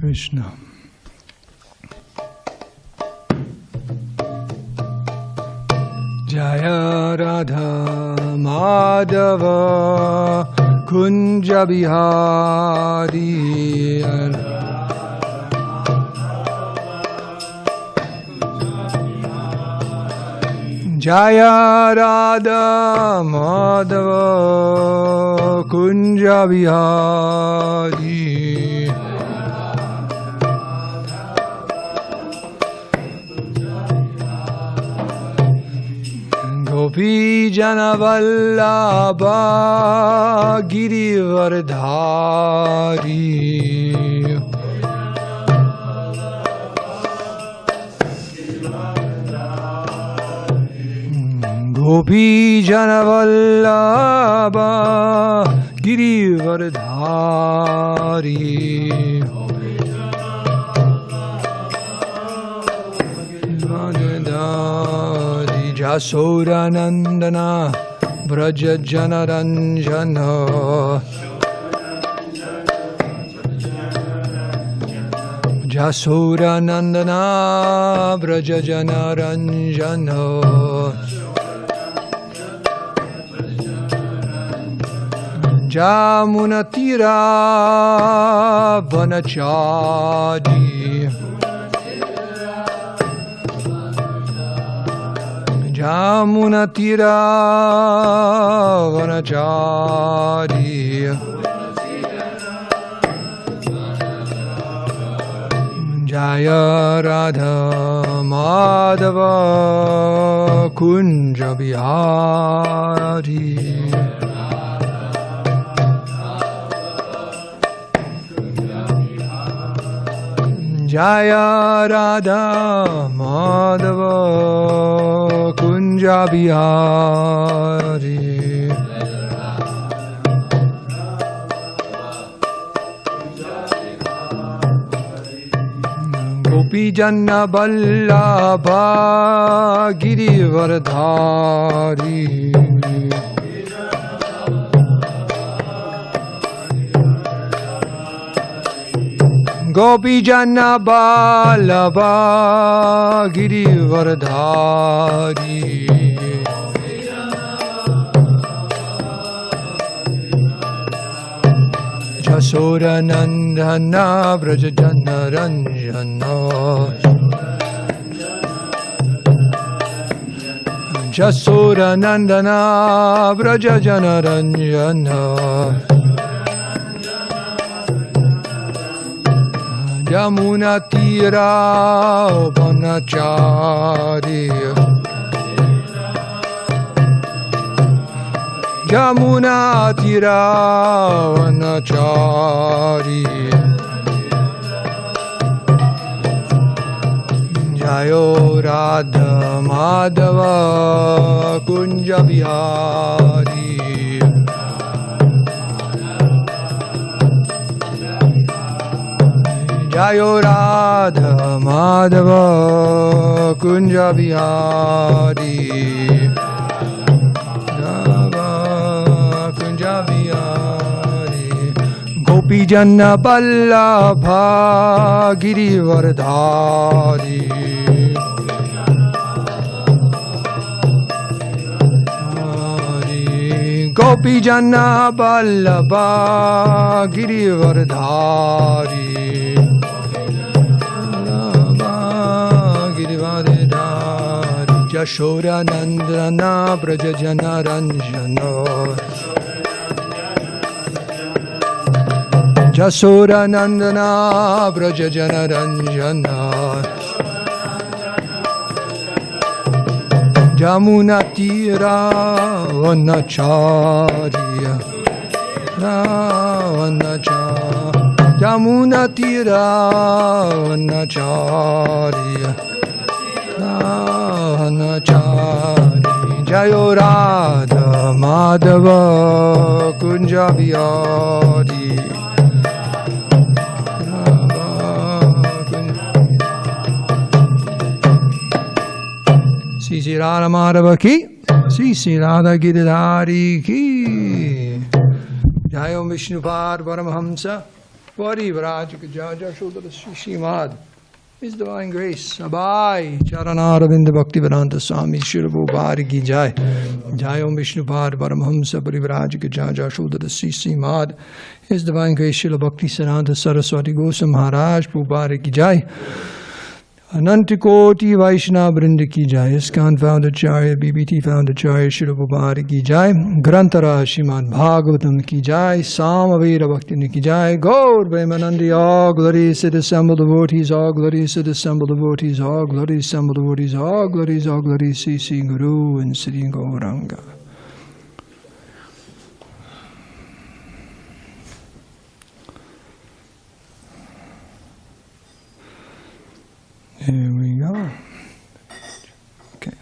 Krishna. Jaya Radha Madhava Kunja Bihari Jaya Radha Madhava Kunja Bihari Gopi Jana Vallabha Girivardhari Gopi Jana Vallabha Girivardhari Jasura Nandana Vraja Janaranjana Jasura Nandana Vraja Janaranjana Jamunatira Vanachadi Jamunatira Vanachari Jaya Radha Madhava Kunja Bihari Jaya Radha Madhava Kunja Bihari Gopi Janna Vallabha Girivardhari Gopi Jana Vallabha Girivardhari Jasura Nandana Vraja Janaranjana Jasura Nandana Vraja Janaranjana Yamuna Tira Vanachari Yamuna Tira Vanachari Jayo Radha Madhava Kunja Bihari Jayo Radha Madhava Kunja Bihari Kunja Bihari Gopi Janna Vallabha Girivardhari Gopi Janna Vallabha Girivardhari Yashoda Nandana Vraja Janaranjana Jasura Nandana Vraja Janaranjana Jamuna Tira Vanacharya Jamuna Tira Vanacharya Vanachari Jayo Radha Madhava Kunja Bihari Sri Radha Madhava ki Sri Radha Giridhari ki Jayo Vishnupad Paramahamsa Parivrajaka Jaja Shodara Srimad. His Divine Grace. Abai Charanaravinda Bhaktivedanta Swami Shirabhu Bhari Ki Jai. Jai Om Vishnu Pad Paramhamsa Parivrajaka Jaja Shodara Srimad. His Divine Grace Srila Bhakti Siddhanta Saraswati Goswami Maharaj Bhubhari Ki Jai. Anantikoti Vaishnava Brinda Ki Jai. ISKCON Founder Acharya, BBT Founder Acharya, Srila Bhubhari Ki Jai. Grantara Srimad Bhagavatam Ki Jai. Samaveda Bhakti Ki Jai. Gaur Premanandi, all glories to the assembled devotees, all glories to the assembled devotees, all glories assembled devotees, all glories, C.C. Guru and Sri Gauranga. Here we go. Okay.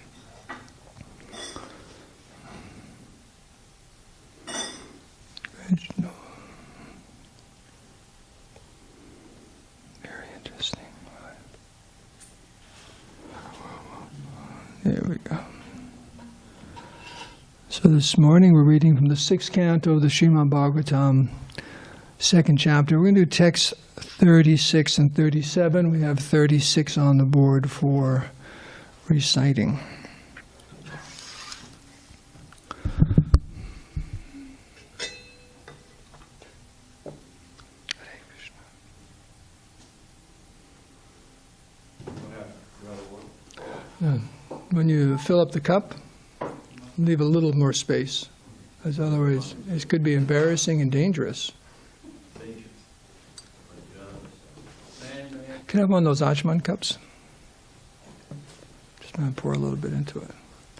Original. Very interesting. There we go. So this morning we're reading from the 6th canto of the Srimad Bhagavatam, 2nd chapter. We're going to do texts 36 and 37. We have 36 on the board for reciting. Hare Krishna. When you fill up the cup, leave a little more space, as otherwise it could be embarrassing and dangerous. Can I have one of those Ajman cups? Just going to pour a little bit into it.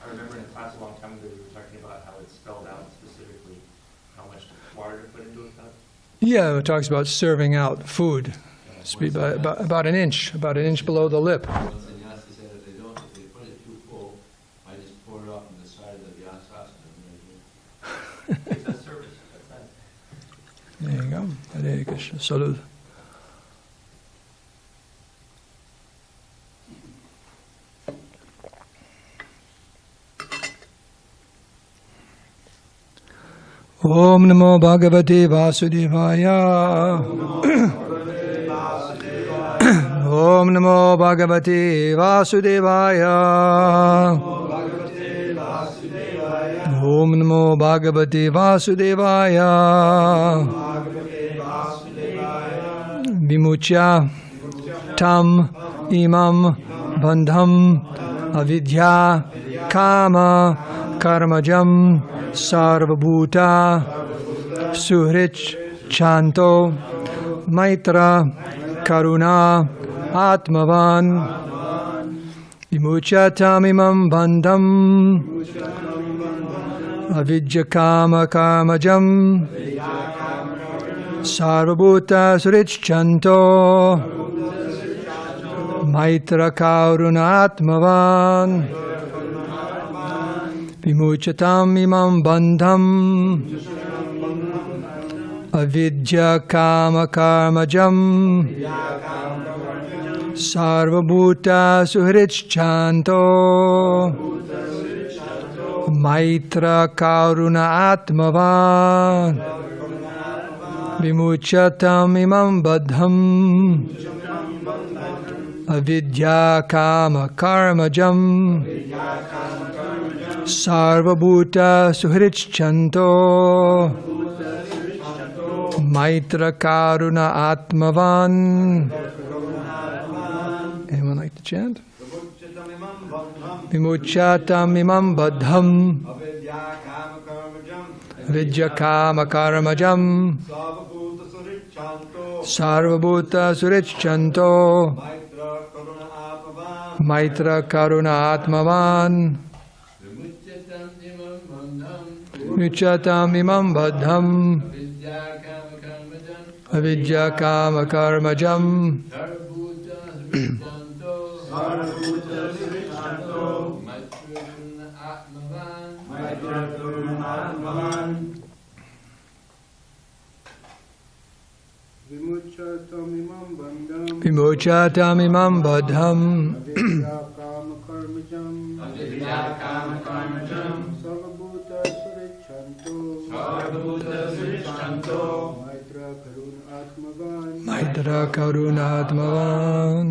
I remember in a class a long time ago we were talking about how it's spelled out specifically how much water to put into a cup. Yeah, it talks about serving out food. About an inch below the lip. Once the Nyasi said if they put it too full, I just pour it off on the side of the Vyasasana. It's a service. That's There you go. Hare Krishna. Salud. Om Namo Bhagavate Vasudevaya. Om Namo Bhagavate Vasudevaya. Om Namo Bhagavate Vasudevaya. Vimuchya tam imam bandham avidya kama karmajam sarvabhuta suhrich chanto maitra karuna atmavan vimuchyatam imam bandham avidya kama karmajam sarvabhuta suhrich chanto maitra karuna atmavan vimuchatam imam bandham avidya kama karmajam sarvabhuta suhrichanto maitra karuna atmavan vimuchatam imam bandham avidya kama karmajam sarvabhuta suhrichanto maitra karuna atmavan. Anyone like to chant? Vimuchatam imam badham vidya kama karmajam sarvabhuta surichanto maitra karuna atmavan. Vimuchatam imam badham avidya kama karmajam Vimuchatam imam badham Maitra Karunatmavan.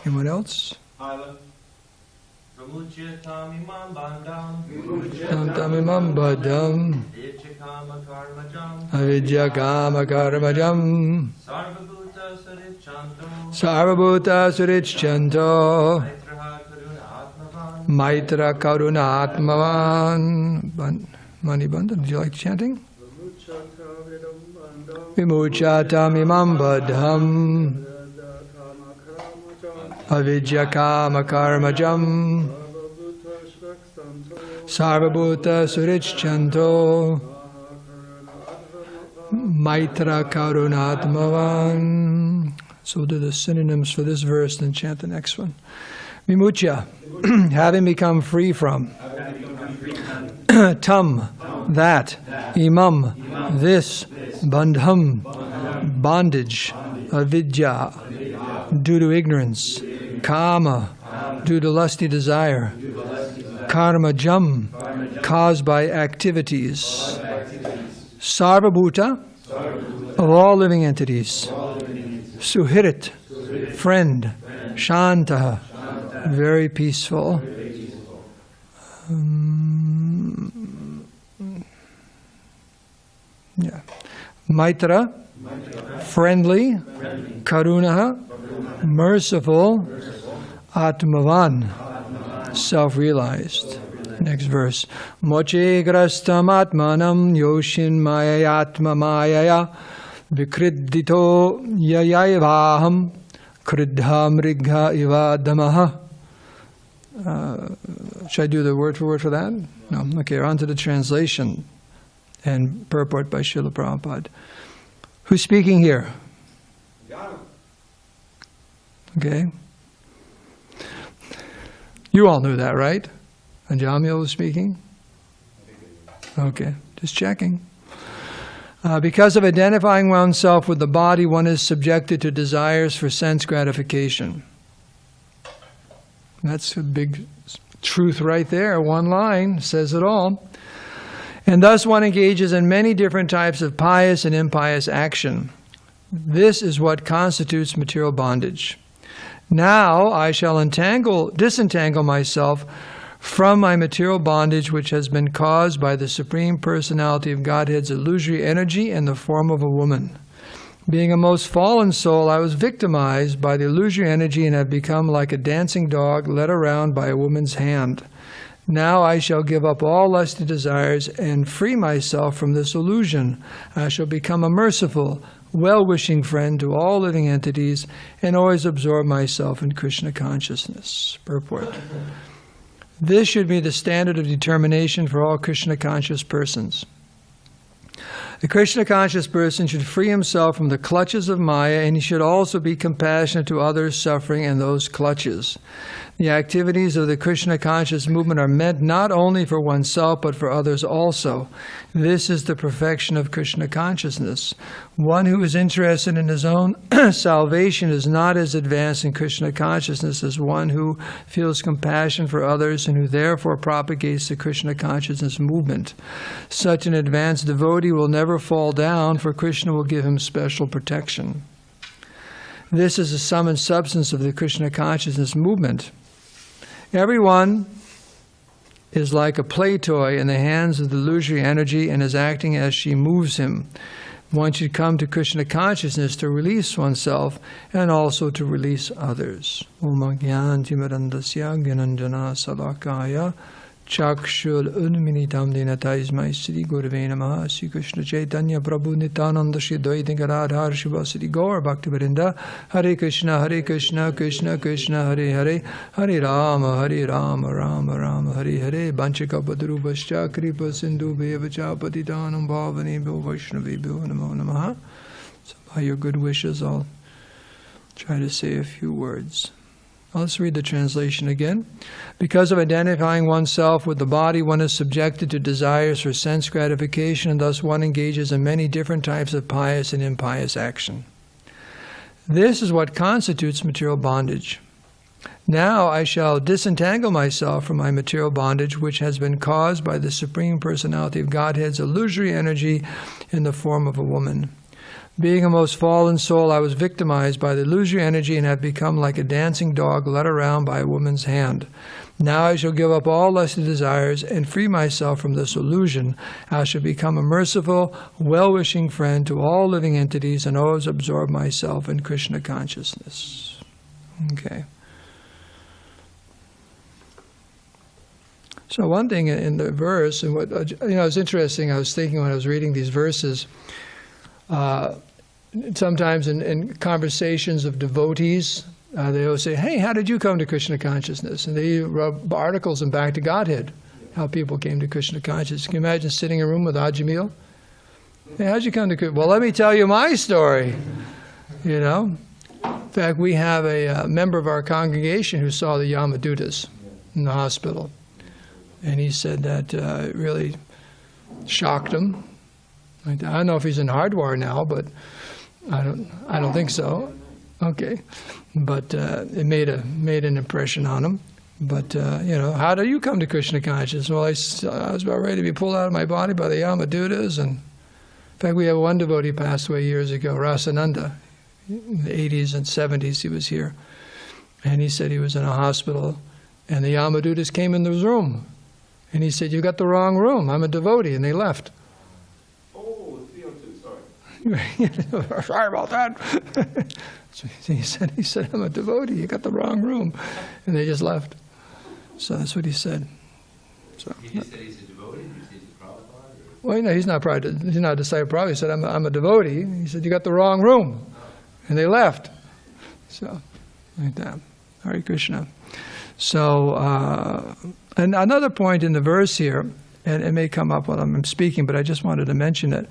Anyone else? Vimucyatamimam bandham Tamimam Badam Vichikama karmajam Avidya Kama Karmajam Sarvabhuta sarichanto Sarvabhuta Surichanto Maitra karuna atmavan Maitra Karuna Atmavan. Manibandha, did you like chanting? Vimucyatamimam Badham Avidya Kama Karmajam Sarvabhuta Surichanto Maitra Karunatmavan. So we'll do the synonyms for this verse, then chant the next one. Vimucya, having become free from. Tam, that. Imam, this. Bandham, bondage. Avidya, due to ignorance. Kama, due to lusty desire. Karmajam, caused by activities. Sarvabhuta, of all living entities. Suhirit, friend. Shantaha, very peaceful. Yeah. Maitra, friendly. Karunaha, merciful. Atmavan, self-realized. Next verse. Moche grastam atmanam yoshin mayayatma mayaya vikriddito yayayavaham kriddha mrigha ivadamaha. Should I do the word for that? No. Okay, on to the translation and purport by Srila Prabhupada. Who's speaking here? Okay. You all knew that, right? Anjamil was speaking? Okay, just checking. Because of identifying oneself with the body, one is subjected to desires for sense gratification. That's a big truth right there. One line says it all. And thus one engages in many different types of pious and impious action. This is what constitutes material bondage. Now I shall disentangle myself from my material bondage, which has been caused by the Supreme Personality of Godhead's illusory energy in the form of a woman. Being a most fallen soul, I was victimized by the illusory energy and have become like a dancing dog led around by a woman's hand. Now I shall give up all lusty desires and free myself from this illusion. I shall become a merciful, well-wishing friend to all living entities and always absorb myself in Krishna consciousness. Purport. This should be the standard of determination for all Krishna-conscious persons. The Krishna-conscious person should free himself from the clutches of Maya, and he should also be compassionate to others suffering in those clutches. The activities of the Krishna-conscious movement are meant not only for oneself, but for others also. This is the perfection of Krishna consciousness. One who is interested in his own salvation is not as advanced in Krishna consciousness as one who feels compassion for others and who therefore propagates the Krishna consciousness movement. Such an advanced devotee will never fall down, for Krishna will give him special protection. This is the sum and substance of the Krishna consciousness movement. Everyone is like a play toy in the hands of the illusory energy and is acting as she moves him. One should come to Krishna consciousness to release oneself and also to release others. Om Gyan Timarandasya Gyananjana Salakaya Chakshul Unminitam Dinataismai Sri Gurve Namaha Sri Krishna Chaitanya Prabhu Nityananda Shri Dvaita Gadadhar Shiva Sri Gaur Bhakti Vrinda Hare Krishna Krishna Krishna Hare Hare Hare Rama Rama Rama Hare Hare Banchika Padrubhascha Kripa Sindhu Bhevacha Patitanam Bhavani Bho Vaishnavi Bho Namo Namaha. So by your good wishes I'll try to say a few words. Let's read the translation again. Because of identifying oneself with the body, one is subjected to desires for sense gratification, and thus one engages in many different types of pious and impious action. This is what constitutes material bondage. Now I shall disentangle myself from my material bondage, which has been caused by the Supreme Personality of Godhead's illusory energy in the form of a woman. Being a most fallen soul, I was victimized by the illusory energy and have become like a dancing dog led around by a woman's hand. Now I shall give up all lusty desires and free myself from this illusion. I shall become a merciful, well-wishing friend to all living entities and always absorb myself in Krishna consciousness. Okay. So one thing in the verse, and what it's interesting. I was thinking when I was reading these verses. Sometimes in conversations of devotees, they always say, "Hey, how did you come to Krishna consciousness?" And they rub articles in Back to Godhead, how people came to Krishna consciousness. Can you imagine sitting in a room with Ajamil? Hey, how'd you come to Krishna? Well, let me tell you my story. You know, in fact, we have a member of our congregation who saw the Yamadutas in the hospital. And he said that it really shocked him. I don't know if he's in hardware now, but I don't think so. Okay, but it made an impression on him. But how do you come to Krishna consciousness? Well, I was about ready to be pulled out of my body by the Yamadutas, and in fact, we have one devotee passed away years ago, Rasananda, in the 80s and 70s. He was here, and he said he was in a hospital, and the Yamadutas came in the room. And he said, "You got the wrong room. I'm a devotee," and they left. Oh, 302, sorry. Sorry about that. So he said, "I'm a devotee. You got the wrong room," and they just left. So that's what he said. So. He just said he's a devotee. Did you say he's a Prabhupada? Well, he's not a disciple of Prabhupada. He said, "I'm a devotee." He said, "You got the wrong room," and they left. So, like that. Hare Krishna. So, and another point in the verse here, and it may come up while I'm speaking, but I just wanted to mention it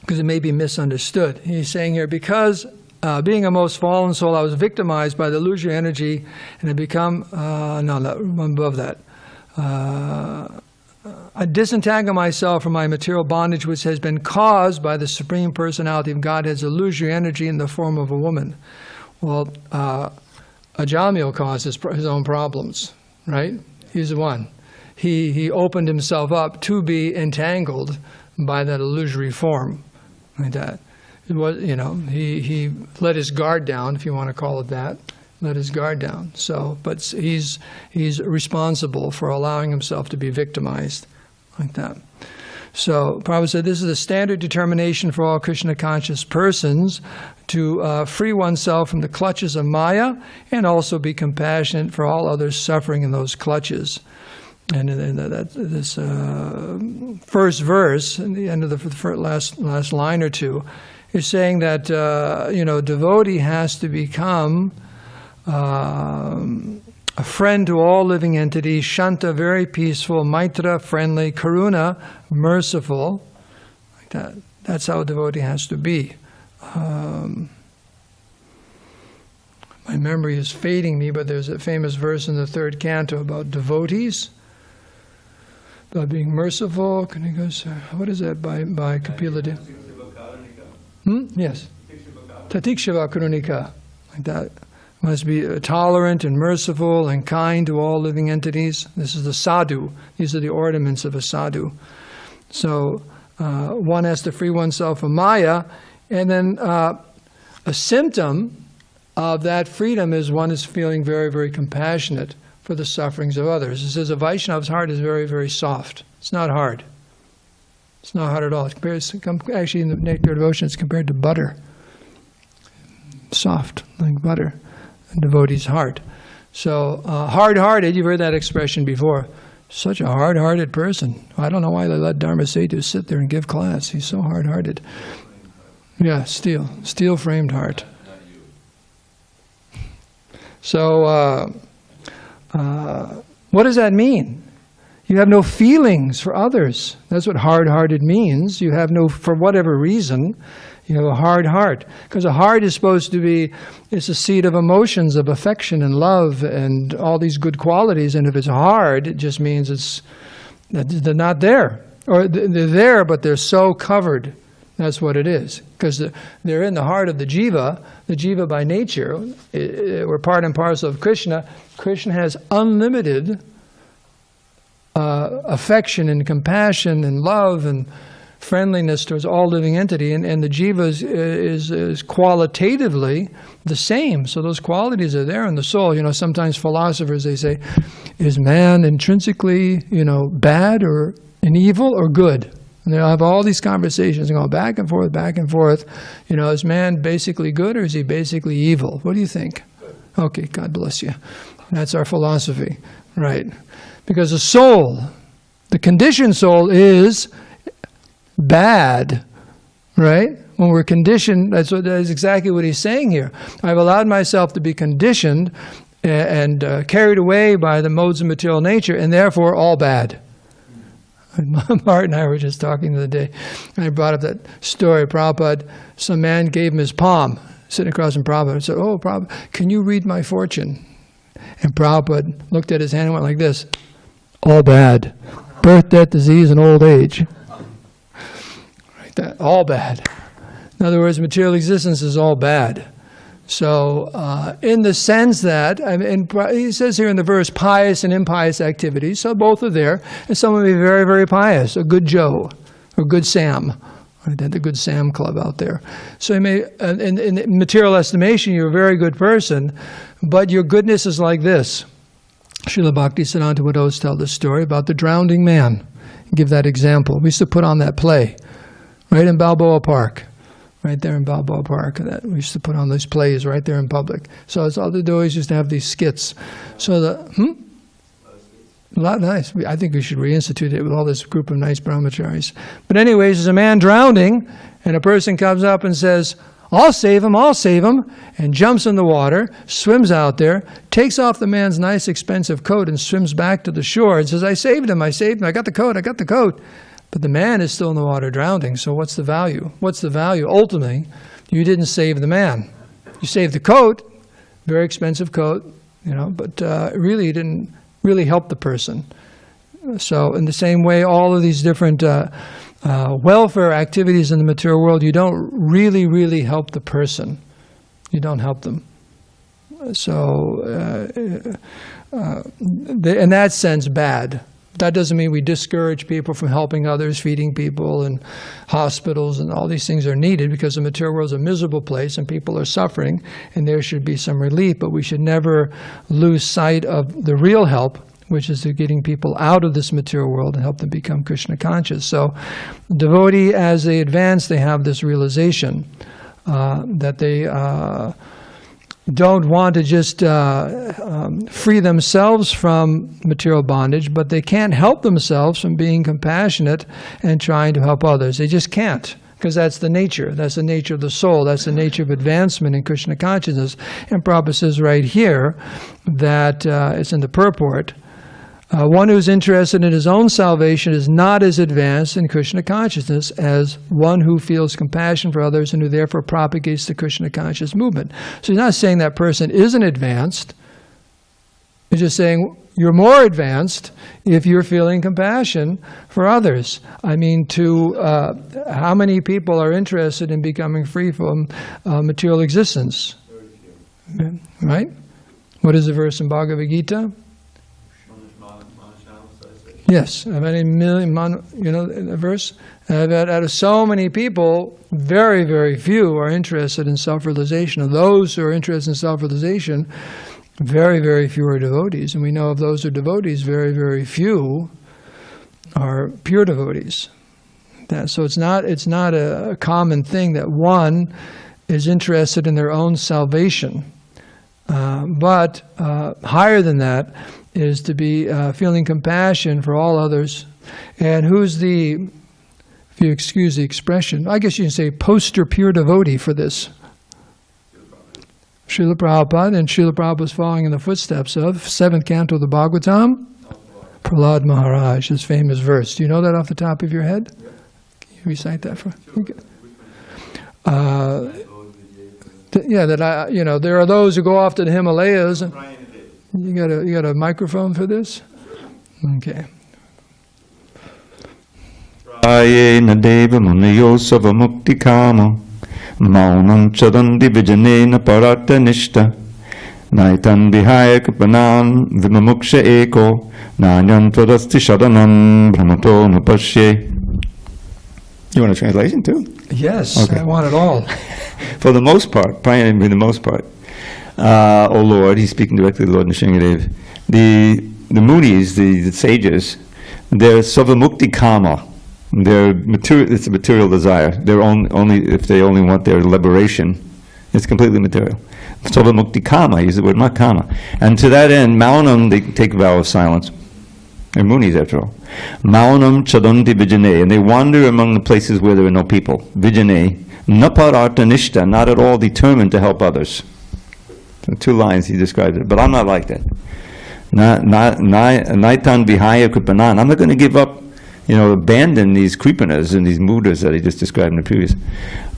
because it may be misunderstood. He's saying here, because being a most fallen soul, I was victimized by the illusory energy and had become, one above that. I disentangle myself from my material bondage, which has been caused by the Supreme Personality of Godhead's illusory energy in the form of a woman. Well, Ajamil caused his own problems, right? He's the one. He opened himself up to be entangled by that illusory form, like that. It was, he let his guard down, if you want to call it that. Let his guard down. So, but he's responsible for allowing himself to be victimized, like that. So Prabhupada said this is the standard determination for all Krishna conscious persons to free oneself from the clutches of Maya and also be compassionate for all others suffering in those clutches. And this first verse, in the end of the last line or two, is saying that devotee has to become a friend to all living entities, Shanta, very peaceful, Maitra, friendly, Karuna, merciful. Like that. That's how a devotee has to be. My memory is fading me, but there's a famous verse in the third canto about devotees, about being merciful. What is that by Kapila Dev? Yes. Tatikshava Karunika. Like that. Must be tolerant and merciful and kind to all living entities. This is the sadhu. These are the ornaments of a sadhu. So one has to free oneself from Maya, and then a symptom of that freedom is one is feeling very, very compassionate for the sufferings of others. It says a Vaishnava's heart is very, very soft. It's not hard. It's not hard at all. Actually, in the Nectar of Devotion, it's compared to butter. Soft, like butter. A devotee's heart. So, hard-hearted, you've heard that expression before. Such a hard-hearted person. I don't know why they let Dharmasetu sit there and give class. He's so hard-hearted. Yeah, steel-framed heart. So, what does that mean? You have no feelings for others. That's what hard-hearted means. You have no, for whatever reason, you have a hard heart. Because a heart is supposed to be, it's a seat of emotions, of affection and love and all these good qualities. And if it's hard, it just means they're not there. Or they're there, but they're so covered That's what it is. Because they're in the heart of the jiva. The jiva by nature, we're part and parcel of Krishna. Krishna has unlimited affection and compassion and love and friendliness towards all living entity, and the jiva is qualitatively the same. So those qualities are there in the soul. Sometimes philosophers, they say, is man intrinsically, bad or an evil or good? And they'll have all these conversations going back and forth, back and forth. Is man basically good or is he basically evil? What do you think? Okay, God bless you. That's our philosophy, right? Because the soul, the conditioned soul is bad, right? When we're conditioned, that is exactly what he's saying here. I've allowed myself to be conditioned and carried away by the modes of material nature, and therefore all bad. Mart and I were just talking the other day, and I brought up that story. Prabhupada, some man gave him his palm, sitting across from Prabhupada, and said, "Oh, Prabhupada, can you read my fortune?" And Prabhupada looked at his hand and went like this, "All bad. Birth, death, disease, and old age." Right, that, all bad. In other words, material existence is all bad. So, in the sense that, he says here in the verse, pious and impious activities, so both are there, and some will be very, very pious, a good Joe, or good Sam, right, the good Sam club out there. So you may, in material estimation, you're a very good person, but your goodness is like this. Srila Bhakti Siddhanta would always tell this story about the drowning man. Give that example. We used to put on that play, right in Balboa Park. Right there in Balboa Park, that we used to put on these plays right there in public. So it's all the doors used to have these skits. So a lot nice. I think we should reinstitute it with all this group of nice brahmacharis. But anyways, there's a man drowning, and a person comes up and says, I'll save him, and jumps in the water, swims out there, takes off the man's nice expensive coat and swims back to the shore and says, I saved him, I got the coat. But the man is still in the water drowning, so what's the value? What's the value? Ultimately, you didn't save the man. You saved the coat, very expensive coat, but really didn't really help the person. So in the same way, all of these different welfare activities in the material world, you don't really help the person. You don't help them. So in that sense, bad. That doesn't mean we discourage people from helping others, feeding people, and hospitals, and all these things are needed because the material world is a miserable place and people are suffering, and there should be some relief, but we should never lose sight of the real help, which is to getting people out of this material world and help them become Krishna conscious. So devotee, as they advance, they have this realization that they don't want to just free themselves from material bondage, but they can't help themselves from being compassionate and trying to help others. They just can't, because that's the nature. That's the nature of the soul. That's the nature of advancement in Krishna consciousness. And Prabhupada says right here that it's in the purport, one who's interested in his own salvation is not as advanced in Krishna consciousness as one who feels compassion for others and who therefore propagates the Krishna conscious movement. So he's not saying that person isn't advanced. He's just saying you're more advanced if you're feeling compassion for others. I mean, how many people are interested in becoming free from material existence? Right? What is the verse in Bhagavad Gita? Yes, I've had a million, the verse. I've had, out of so many people, very, very few are interested in self-realization. Of those who are interested in self-realization, very, very few are devotees. And we know of those who are devotees, very, very few are pure devotees. So it's not a common thing that one is interested in their own salvation. But higher than that is to be feeling compassion for all others. And who's if you excuse the expression, I guess you can say poster pure devotee for this? Srila Prabhupada, and Srila Prabhupada was following in the footsteps of 7th canto of the Bhagavatam, Prahlad Maharaj, his famous verse. Do you know that off the top of your head? Can you recite that for me? There are those who go off to the Himalayas. And you got a microphone for this? Okay. Ayena deva muniyo savamukti kama maunam chadanti vijanena parata nishta naitan vihaya kapanan vimamuksha eko nanyantvadasti sharanam brahmato nupashye. You want a translation too? Yes, Okay. I want it all. For the most part, probably for the most part, O Lord, he's speaking directly to Lord Nrsingadev. The munis, the sages, they're savamukti kama. They're material. It's a material desire. They're only if they only want their liberation, it's completely material. Savamukti kama. Use the word mat kama. And to that end, maunam, they take a vow of silence. They're munis after all. Maunam chadanti vijane, and they wander among the places where there are no people. Vijane, napararta nishta, not at all determined to help others. So 2 lines he describes it, but I'm not like that. Naitan vihaya kripanan. I'm not going to give up, abandon these kripanas and these mudas that he just described in the previous.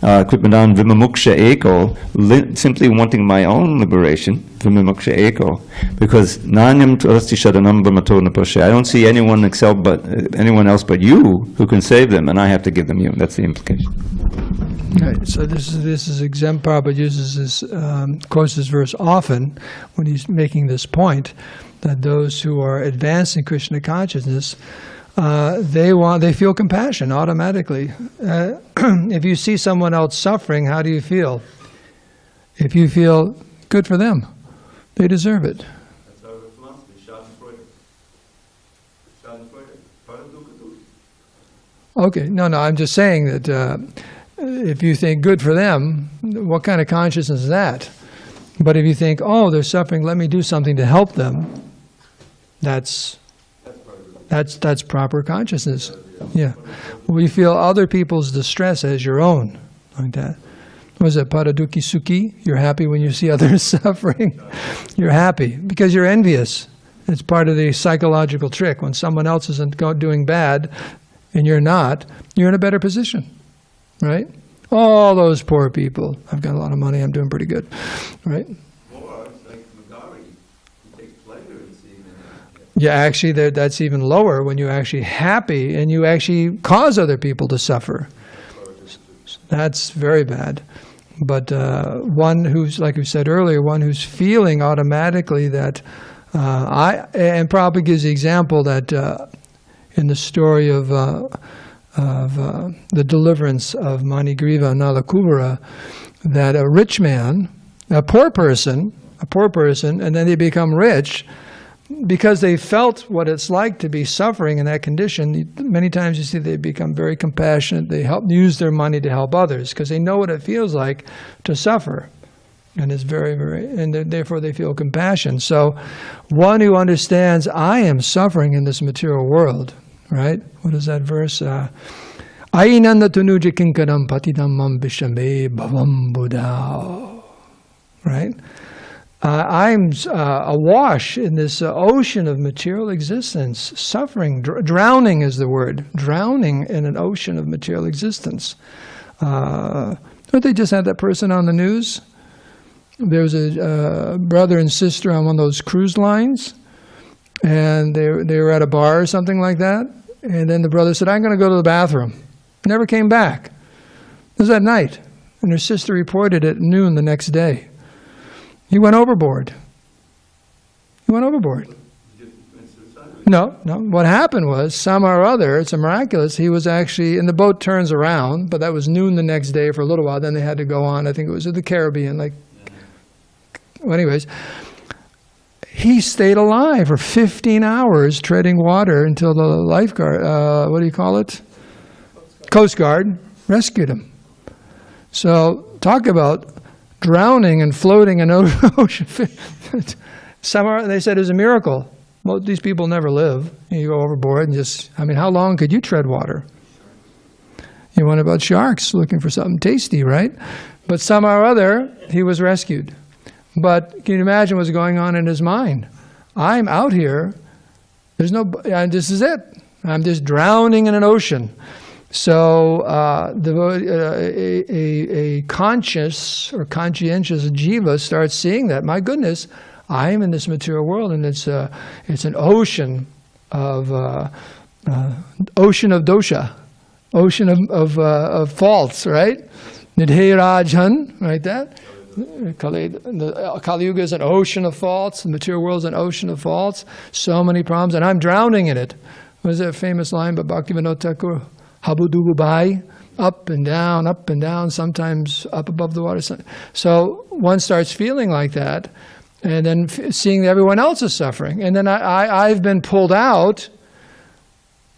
Kripanan vimamuksha eko, simply wanting my own liberation, vimamuksha eko, because nanyam trasti sharanam brahmato napashe. I don't see anyone else but you who can save them, and I have to give them you. That's the implication. Right, so this is Prabhupada uses this, quotes this verse often when he's making this point that those who are advancing Krishna consciousness, they feel compassion automatically. If you see someone else suffering, how do you feel? If you feel good for them, they deserve it. That's our philosophy, Schadenfreude. Schadenfreude. Okay, no, I'm just saying that if you think good for them, what kind of consciousness is that? But if you think, oh, they're suffering, let me do something to help them, that's proper consciousness. Yeah. We feel other people's distress as your own, like that. What is it, paraduki sukhi? You're happy when you see others suffering. You're happy because you're envious. It's part of the psychological trick. When someone else isn't doing bad and you're not, you're in a better position, right? All those poor people. I've got a lot of money. I'm doing pretty good, right? Or it's like Magari. He takes pleasure in seeing them. Yeah, actually, that's even lower when you're actually happy and you actually cause other people to suffer. That's very bad. But one who's, like we said earlier, one who's feeling automatically that and Prabhupada gives the example that in the story of the deliverance of Manigriva and Nalakuvara, that a rich man, a poor person, and then they become rich because they felt what it's like to be suffering in that condition. Many times you see they become very compassionate. They use their money to help others because they know what it feels like to suffer. And it's very, very, and therefore they feel compassion. So one who understands, I am suffering in this material world, right? What is that verse? Ainanda tunuja kinkadam patidam mam vishame bhavam buddha. Right? I'm awash in this ocean of material existence, suffering, drowning is the word, drowning in an ocean of material existence. Don't they just had that person on the news? There was a brother and sister on one of those cruise lines, and they were at a bar or something like that, and then the brother said, I'm going to go to the bathroom. Never came back. It was at night, and her sister reported it at noon the next day. He went overboard. No. What happened was, somehow or other, it's a miraculous, he was actually, and the boat turns around, but that was noon the next day for a little while, then they had to go on, I think it was to the Caribbean, well, anyways, he stayed alive for 15 hours treading water until the lifeguard, what do you call it? Coast Guard rescued him. So, talk about drowning and floating in ocean. Somehow they said it was a miracle. Well, these people never live. You go overboard and how long could you tread water? You wonder about sharks looking for something tasty, right? But somehow or other, he was rescued. But can you imagine what's going on in his mind? I'm out here. This is it. I'm just drowning in an ocean. So a conscious or conscientious jiva starts seeing that, my goodness, I am in this material world, and it's an ocean of dosha, ocean of faults, right? Nidhe Rajhan, right? That the Kali Yuga is an ocean of faults. The material world is an ocean of faults. So many problems, and I'm drowning in it. What is that famous line by Bhaktivinoda Thakur? Habudugu Bhai, up and down, sometimes up above the water. So one starts feeling like that, and then seeing that everyone else is suffering. And then I've been pulled out.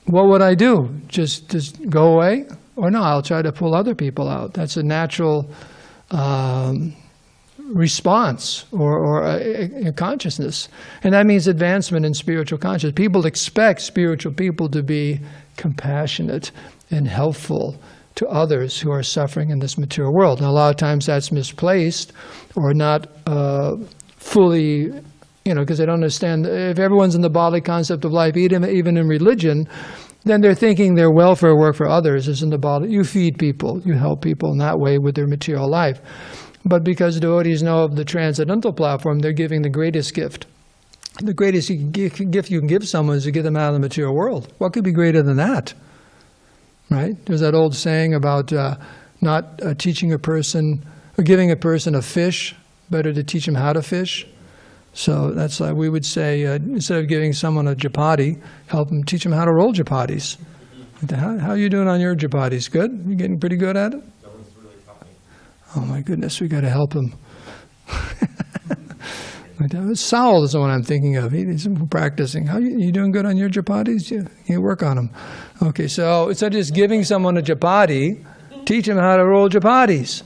What would I do? Just go away? Or no, I'll try to pull other people out. That's a natural response or a consciousness. And that means advancement in spiritual consciousness. People expect spiritual people to be compassionate and helpful to others who are suffering in this material world. And a lot of times that's misplaced or not fully, because they don't understand. If everyone's in the bodily concept of life, even in religion, then they're thinking their welfare work for others is in the body. You feed people, you help people in that way with their material life. But because devotees know of the transcendental platform, they're giving the greatest gift. The greatest gift you can give someone is to get them out of the material world. What could be greater than that? Right? There's that old saying about not teaching a person, or giving a person a fish, better to teach them how to fish. So that's like we would say, instead of giving someone a chapati, help them, teach them how to roll chapatis. How are you doing on your chapatis? Good? You getting pretty good at it? That one's really tough. Oh my goodness, we got to help him. Saul is the one I'm thinking of. He's practicing. How you doing good on your chapatis? You work on them. Okay, so instead of just giving someone a chapati, teach him how to roll chapatis.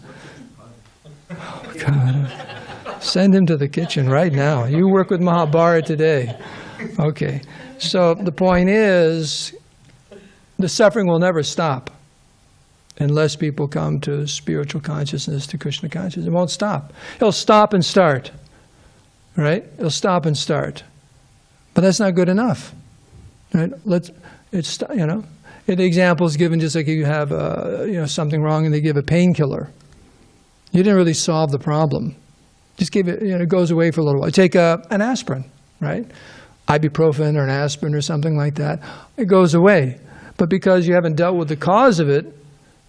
Oh God. Send him to the kitchen right now. You work with Mahabharata today. Okay. So the point is, the suffering will never stop unless people come to spiritual consciousness, to Krishna consciousness. It won't stop. It'll stop and start. Right? It'll stop and start. But that's not good enough. Right? The example is given just like you have something wrong and they give a painkiller. You didn't really solve the problem. Just give it, it goes away for a little while. Take an aspirin, right? Ibuprofen or an aspirin or something like that. It goes away. But because you haven't dealt with the cause of it,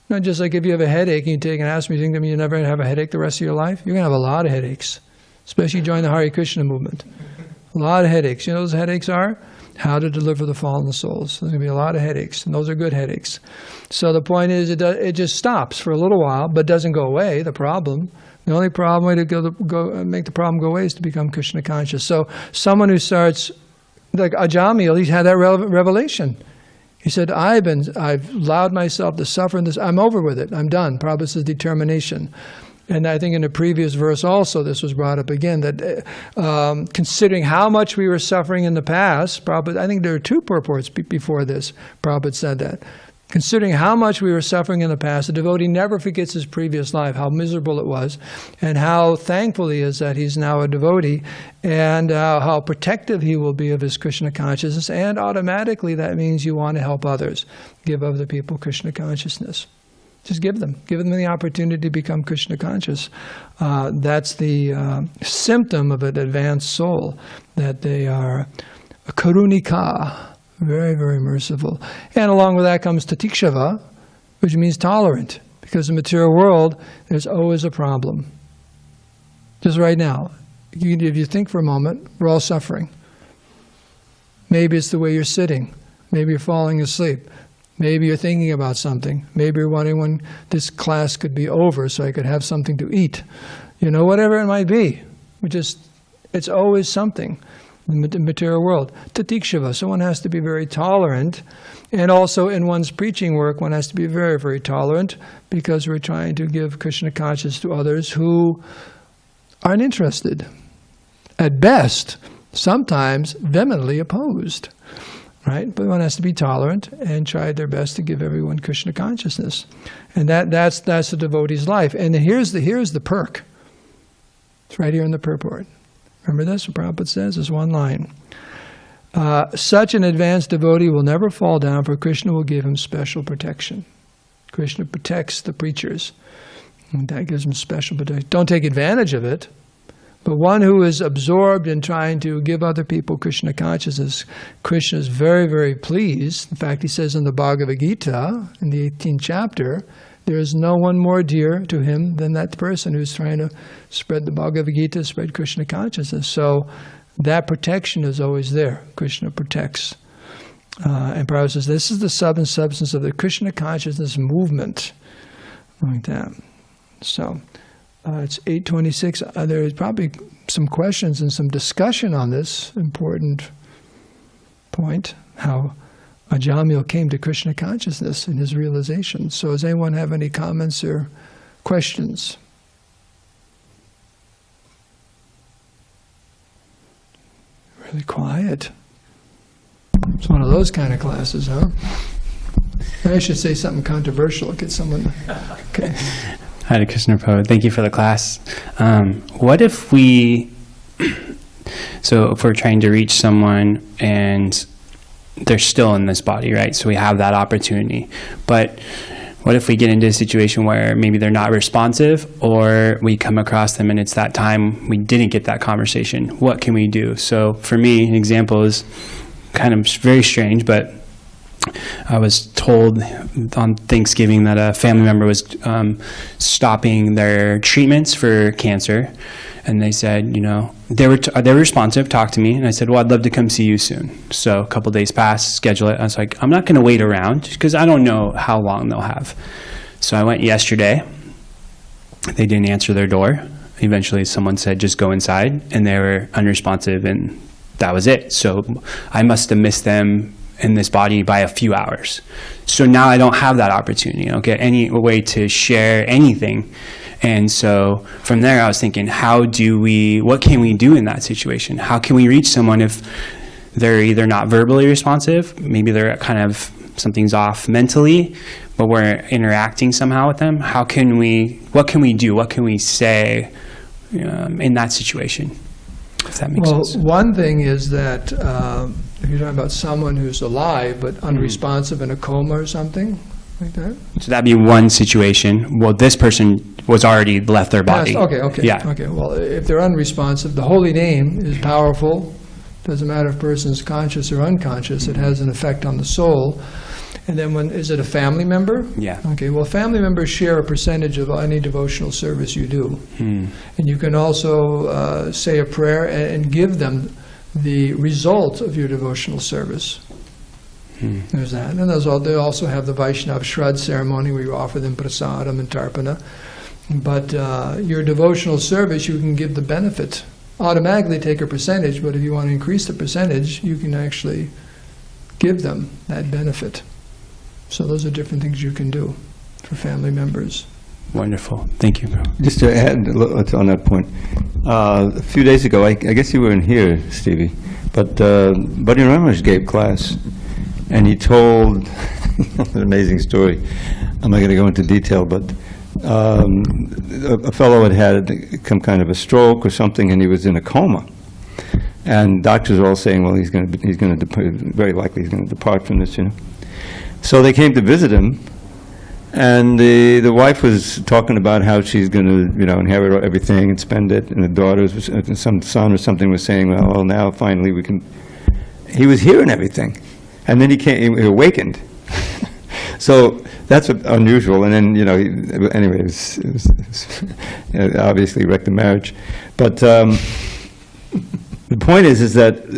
not just like if you have a headache and you take an aspirin, you think that you're never going to have a headache the rest of your life? You're going to have a lot of headaches, especially join the Hare Krishna movement. A lot of headaches. You know what those headaches are? How to deliver the fallen souls. There's going to be a lot of headaches, and those are good headaches. So the point is, it just stops for a little while, but doesn't go away, the problem. The only way to make the problem go away is to become Krishna conscious. So someone who starts, like Ajamil, he had that revelation. He said, I've allowed myself to suffer in this. I'm over with it. I'm done. Prabhupada says determination. And I think in the previous verse also this was brought up again, that considering how much we were suffering in the past, Prabhupada, I think there are two purports before this, Prabhupada said that. Considering how much we were suffering in the past, the devotee never forgets his previous life, how miserable it was, and how thankful he is that he's now a devotee, and how protective he will be of his Krishna consciousness, and automatically that means you want to help others, give other people Krishna consciousness. Just give them the opportunity to become Krishna conscious. That's the symptom of an advanced soul, that they are karunika, very, very merciful. And along with that comes tatikshava, which means tolerant. Because in the material world, there's always a problem. Just right now, if you think for a moment, we're all suffering. Maybe it's the way you're sitting. Maybe you're falling asleep. Maybe you're thinking about something. Maybe you're wondering when this class could be over so I could have something to eat. Whatever it might be. It's always something in the material world. Tatikshava, so one has to be very tolerant. And also in one's preaching work, one has to be very, very tolerant, because we're trying to give Krishna consciousness to others who aren't interested. At best, sometimes vehemently opposed. Right? But one has to be tolerant and try their best to give everyone Krishna consciousness. And that's the devotee's life. And here's the perk. It's right here in the purport. Remember this? What Prabhupada says? There's one line. Such an advanced devotee will never fall down, for Krishna will give him special protection. Krishna protects the preachers. And that gives him special protection. Don't take advantage of it. But one who is absorbed in trying to give other people Krishna consciousness, Krishna is very, very pleased. In fact, he says in the Bhagavad Gita, in the 18th chapter, there is no one more dear to him than that person who's trying to spread the Bhagavad Gita, spread Krishna consciousness. So that protection is always there. Krishna protects. And Prabhupada says, this is the sub and substance of the Krishna consciousness movement. Like that. So, it's 8:26. There is probably some questions and some discussion on this important point, how Ajamil came to Krishna consciousness in his realization. So does anyone have any comments or questions? Really quiet. It's one of those kind of classes, huh? I should say something controversial. Get someone. Okay. Hare Krishna Prabhu, thank you for the class. What if we, so if we're trying to reach someone and they're still in this body, right? So we have that opportunity. But what if we get into a situation where maybe they're not responsive, or we come across them and it's that time we didn't get that conversation? What can we do? So for me, an example is kind of very strange, but I was told on Thanksgiving that a family member was stopping their treatments for cancer, and they said, they were responsive, talked to me, and I said, well, I'd love to come see you soon. So a couple days passed, schedule it. I was like, I'm not going to wait around because I don't know how long they'll have. So I went yesterday. They didn't answer their door. Eventually someone said, just go inside, and they were unresponsive, and that was it. So I must have missed them in this body by a few hours. So now I don't have that opportunity. I don't get any way to share anything. And so from there I was thinking, what can we do in that situation? How can we reach someone if they're either not verbally responsive, maybe they're kind of, something's off mentally, but we're interacting somehow with them? What can we do? What can we say in that situation? If that makes sense. Well, one thing is that if you're talking about someone who's alive but unresponsive in a coma or something like that. So that'd be one situation. Well, this person was already left their body. Okay. Yeah. Okay. Well, if they're unresponsive, the holy name is powerful. Doesn't matter if a person's conscious or unconscious. It has an effect on the soul. And then is it a family member? Yeah. Okay, well, family members share a percentage of any devotional service you do. And you can also say a prayer and give them the result of your devotional service. There's that. And they also have the Vaishnava Shraddha ceremony where you offer them prasadam and tarpana. But your devotional service, you can give the benefit. Automatically take a percentage, but if you want to increase the percentage, you can actually give them that benefit. So those are different things you can do for family members. Wonderful. Thank you, bro. Just to add on that point, a few days ago, I guess you weren't here, Stevie, but Buddy Ramanuj gave class, and he told an amazing story. I'm not going to go into detail, but a fellow had some kind of a stroke or something, and he was in a coma. And doctors are all saying, well, he's going to very likely he's going to depart from this, So they came to visit him, and the wife was talking about how she's going to, inherit everything and spend it, and the daughter, some son or something, was saying, well, now finally we can. He was hearing everything, and then he awakened. So that's unusual. And then, anyway, it obviously wrecked the marriage. But the point is that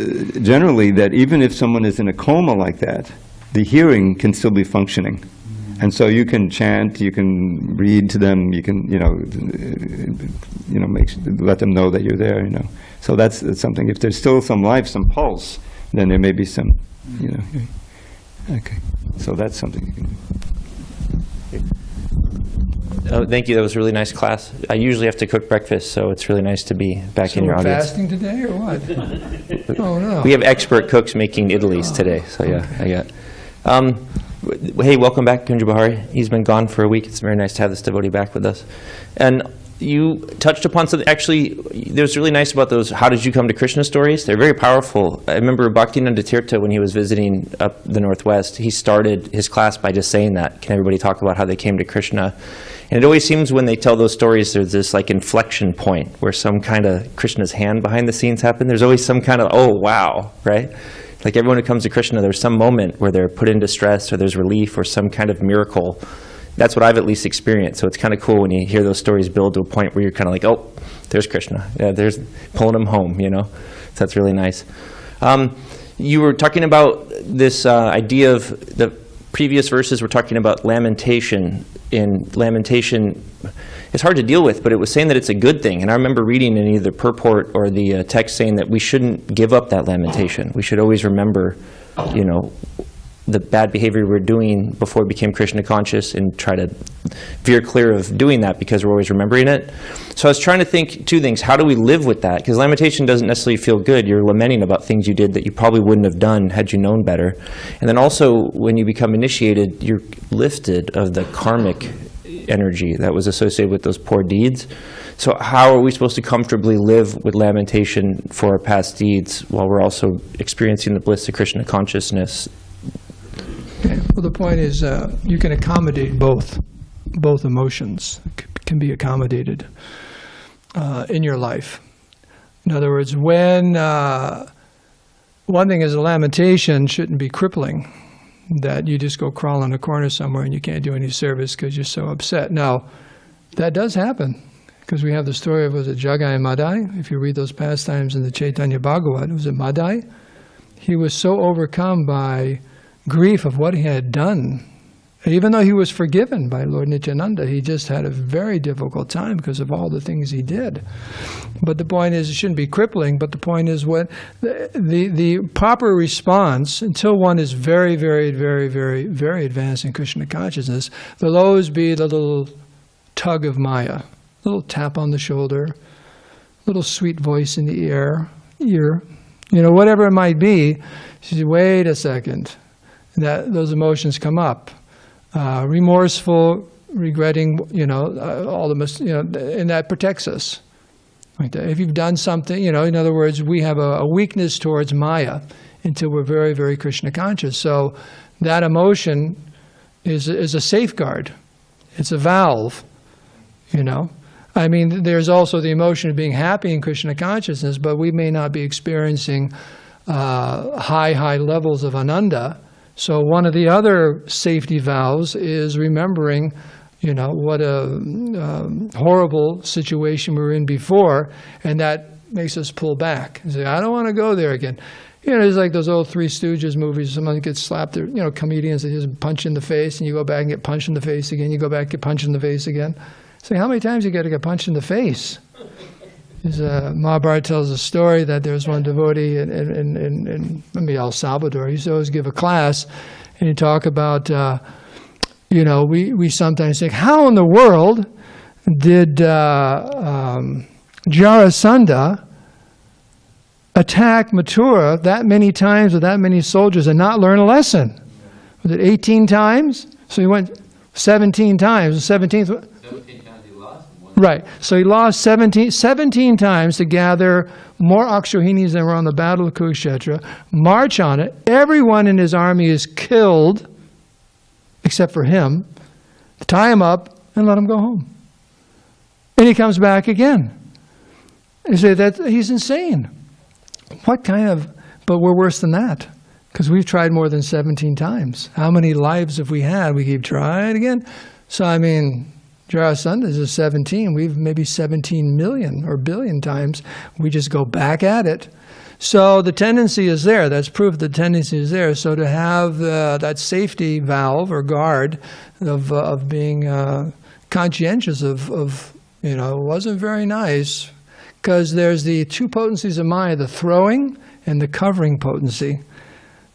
generally, that even if someone is in a coma like that, the hearing can still be functioning. And so you can chant, you can read to them, you can, let them know that you're there, So that's something. If there's still some life, some pulse, then there may be some, Okay. So that's something you can do. Oh, thank you. That was a really nice class. I usually have to cook breakfast, so it's really nice to be back in your So we're audience. fasting today or what? Oh, no. We have expert cooks making idlis today, so yeah, okay. I got. Hey, welcome back, Kunja Bahari. He's been gone for a week. It's very nice to have this devotee back with us. And you touched upon something, actually, there's really nice about those how did you come to Krishna stories. They're very powerful. I remember Bhaktinanda Tirtha, when he was visiting up the Northwest, he started his class by just saying that. Can everybody talk about how they came to Krishna? And it always seems when they tell those stories, there's this like inflection point where some kind of Krishna's hand behind the scenes happen. There's always some kind of, oh, wow, right? Like everyone who comes to Krishna, there's some moment where they're put in distress or there's relief or some kind of miracle. That's what I've at least experienced. So it's kind of cool when you hear those stories build to a point where you're kind of like, oh, there's Krishna. Yeah, there's pulling him home, you know? So that's really nice. You were talking about this idea of the previous verses were talking about lamentation. In lamentation, it's hard to deal with, but it was saying that it's a good thing. And I remember reading in either the purport or the text saying that we shouldn't give up that lamentation. We should always remember, you know, the bad behavior we were doing before we became Krishna conscious and try to veer clear of doing that because we're always remembering it. So I was trying to think two things. How do we live with that? Because lamentation doesn't necessarily feel good. You're lamenting about things you did that you probably wouldn't have done had you known better. And then also, when you become initiated, you're lifted of the karmic energy that was associated with those poor deeds. So how are we supposed to comfortably live with lamentation for our past deeds while we're also experiencing the bliss of Krishna consciousness? Okay. Well, the point is you can accommodate both emotions can be accommodated in your life. In other words, when one thing is a lamentation shouldn't be crippling, that you just go crawl in a corner somewhere and you can't do any service because you're so upset. Now, that does happen because we have the story of, was it Jagai and Madai? If you read those pastimes in the Chaitanya Bhagavatam, was it Madai? He was so overcome by grief of what he had done. And even though he was forgiven by Lord Nityananda, he just had a very difficult time because of all the things he did. But the point is, it shouldn't be crippling, but the point is what the proper response, until one is very, very, very, very, very advanced in Krishna consciousness, there'll always be the little tug of Maya, little tap on the shoulder, little sweet voice in the ear, you know, whatever it might be. She says, wait a second. That those emotions come up, remorseful, regretting, you know, all the, you know, and that protects us. Like that. If you've done something, you know, in other words, we have a weakness towards Maya until we're very, very Krishna conscious. So that emotion is a safeguard. It's a valve, you know. I mean, there's also the emotion of being happy in Krishna consciousness, but we may not be experiencing high levels of ananda. So one of the other safety valves is remembering, you know, what a horrible situation we were in before, and that makes us pull back and say, I don't want to go there again. You know, it's like those old Three Stooges movies. Someone gets slapped, you know, comedians, they just punch in the face, and you go back and get punched in the face again. You go back and get punched in the face again. Say, how many times you got to get punched in the face? Mahabharata tells a story that there's one devotee in maybe El Salvador. He used to always give a class, and he talk about, you know, we sometimes think, how in the world did Jarasandha attack Mathura that many times with that many soldiers and not learn a lesson? Was it 18 times? So he went 17 times. The 17th. 17 times he lost. Right. So he lost 17 times to gather more Akshohinis than were on the battle of Kurukshetra, march on it. Everyone in his army is killed, except for him. Tie him up and let him go home. And he comes back again. You say that he's insane. What kind of... But we're worse than that, because we've tried more than 17 times. How many lives have we had? We keep trying again. So, I mean... Jarasandha is 17. We've maybe 17 million or billion times. We just go back at it. So the tendency is there. That's proof the tendency is there. So to have that safety valve or guard of being conscientious of you know, wasn't very nice, because there's the two potencies of Maya, the throwing and the covering potency.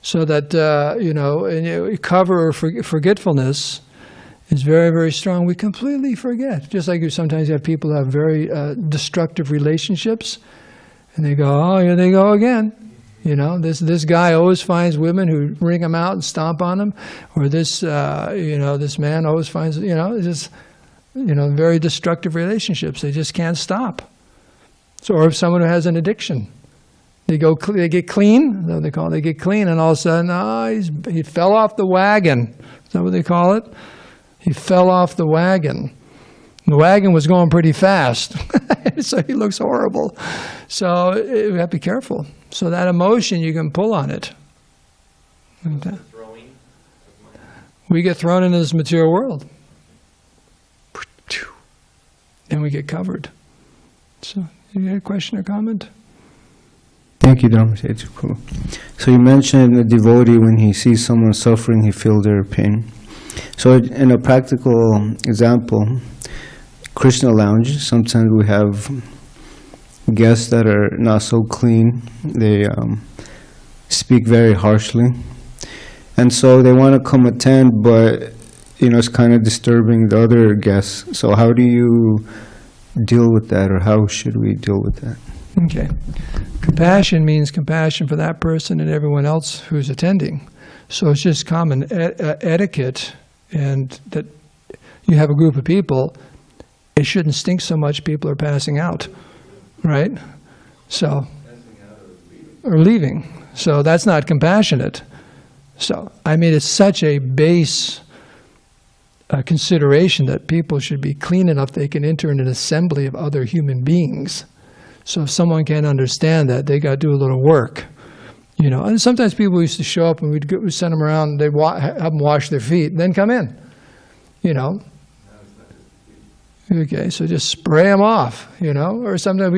So that, you know, cover or forgetfulness is very, very strong. We completely forget. Just like sometimes you have people who have very destructive relationships, and they go, oh, here they go again. You know, this guy always finds women who wring him out and stomp on him, or this, you know, this man always finds, you know, just, you know, very destructive relationships. They just can't stop. So, or if someone who has an addiction, they get clean. They call it. They get clean, and all of a sudden, he fell off the wagon. Is that what they call it? He fell off the wagon. The wagon was going pretty fast, so he looks horrible. So we have to be careful. So that emotion, you can pull on it. We get thrown into this material world. And we get covered. So, you got a question or comment? Thank you, Dharmasetu. Cool. So you mentioned the devotee, when he sees someone suffering, he feels their pain. So in a practical example, Krishna lounge, sometimes we have guests that are not so clean. They speak very harshly. And so they want to come attend, but it's kind of disturbing the other guests. So how do you deal with that, or how should we deal with that? Okay. Compassion means compassion for that person and everyone else who's attending. So it's just common etiquette, and that you have a group of people, it shouldn't stink so much people are passing out, right? So, or leaving. So that's not compassionate. So, I mean, it's such a base consideration that people should be clean enough they can enter in an assembly of other human beings. So if someone can't understand that, they got to do a little work. And sometimes people used to show up and we'd send them around and they'd have them wash their feet and then come in, Okay, so just spray them off, Or sometimes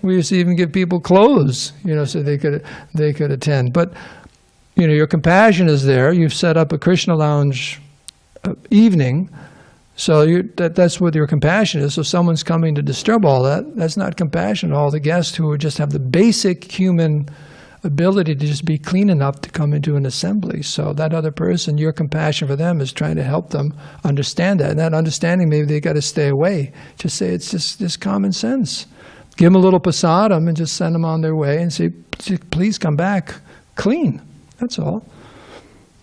we used to even give people clothes, so they could attend. But, your compassion is there. You've set up a Krishna lounge evening, so that's what your compassion is. So someone's coming to disturb all that. That's not compassion. All the guests who would just have the basic human ability to just be clean enough to come into an assembly. So that other person, your compassion for them is trying to help them understand that. And that understanding, maybe they got to stay away. Just say it's just common sense. Give them a little prasadam and just send them on their way and say, please come back clean. That's all.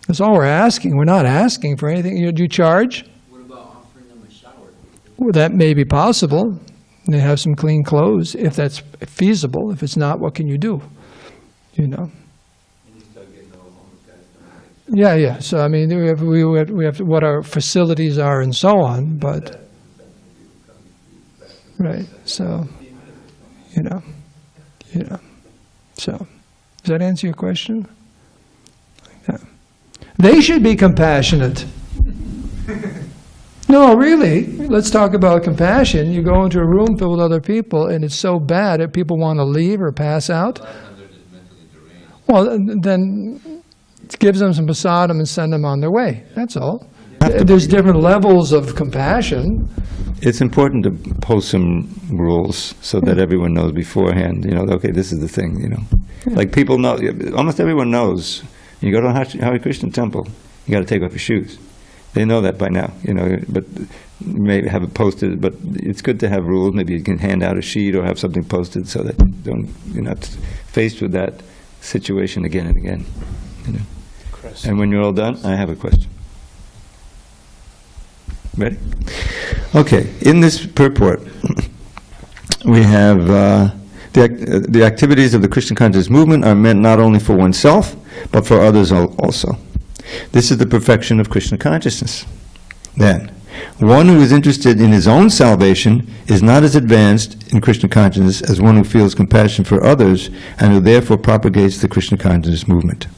That's all we're asking. We're not asking for anything. Do you charge? What about offering them a shower? Well, that may be possible. They have some clean clothes, if that's feasible. If it's not, what can you do? And you start getting all homeless guys. Yeah. So I mean, we have what our facilities are and so on. But right. So So does that answer your question? Yeah. They should be compassionate. No, really. Let's talk about compassion. You go into a room filled with other people, and it's so bad that people want to leave or pass out. Well, then it gives them some prasadam and send them on their way. That's all. There's different levels of compassion. It's important to post some rules so that everyone knows beforehand, okay, this is the thing, Like people know, almost everyone knows, you go to a Hare Krishna temple, you got to take off your shoes. They know that by now, but maybe have it posted, but it's good to have rules. Maybe you can hand out a sheet or have something posted so that you're not faced with that situation again and again. And when you're all done, I have a question. Ready? Okay, in this purport, we have the activities of the Krishna consciousness movement are meant not only for oneself, but for others also. This is the perfection of Krishna consciousness. Then, one who is interested in his own salvation is not as advanced in Krishna consciousness as one who feels compassion for others and who therefore propagates the Krishna consciousness movement.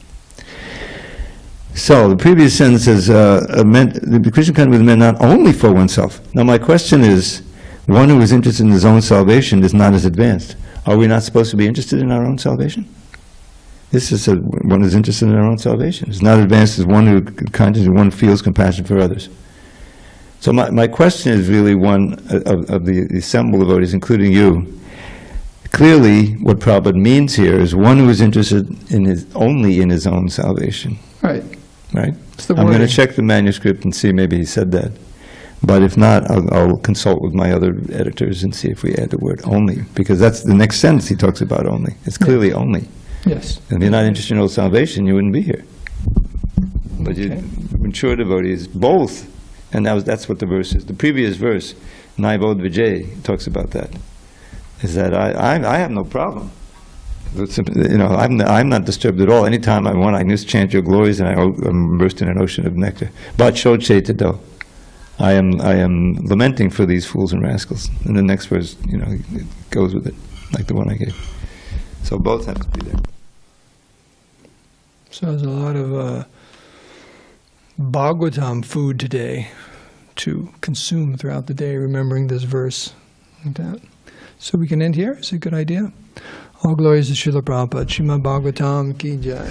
So, the previous sentence says, the Krishna consciousness is meant not only for oneself. Now my question is, one who is interested in his own salvation is not as advanced. Are we not supposed to be interested in our own salvation? This is one who is interested in our own salvation. It's not advanced as one who one feels compassion for others. So my question is really one of the assembled devotees, including you. Clearly, what Prabhupada means here is one who is interested only in his own salvation. Right. Right? I'm going to check the manuscript and see maybe he said that. But if not, I'll consult with my other editors and see if we add the word only. Because that's the next sentence he talks about only. It's clearly only. Yes. If you're not interested in your salvation, you wouldn't be here. But mature devotees, both. And that's what the verse is. The previous verse, Naivod Vijay, talks about that. Is that I have no problem. I'm not disturbed at all. Anytime I want, I can just chant your glories and I'm immersed in an ocean of nectar. But Shoche Tado. I am lamenting for these fools and rascals. And the next verse, it goes with it, like the one I gave. So both have to be there. So there's a lot of Bhagavatam food today to consume throughout the day, remembering this verse like that. So we can end here. It's a good idea. All glories to Srila Prabhupada. Srimad Bhagavatam ki jai.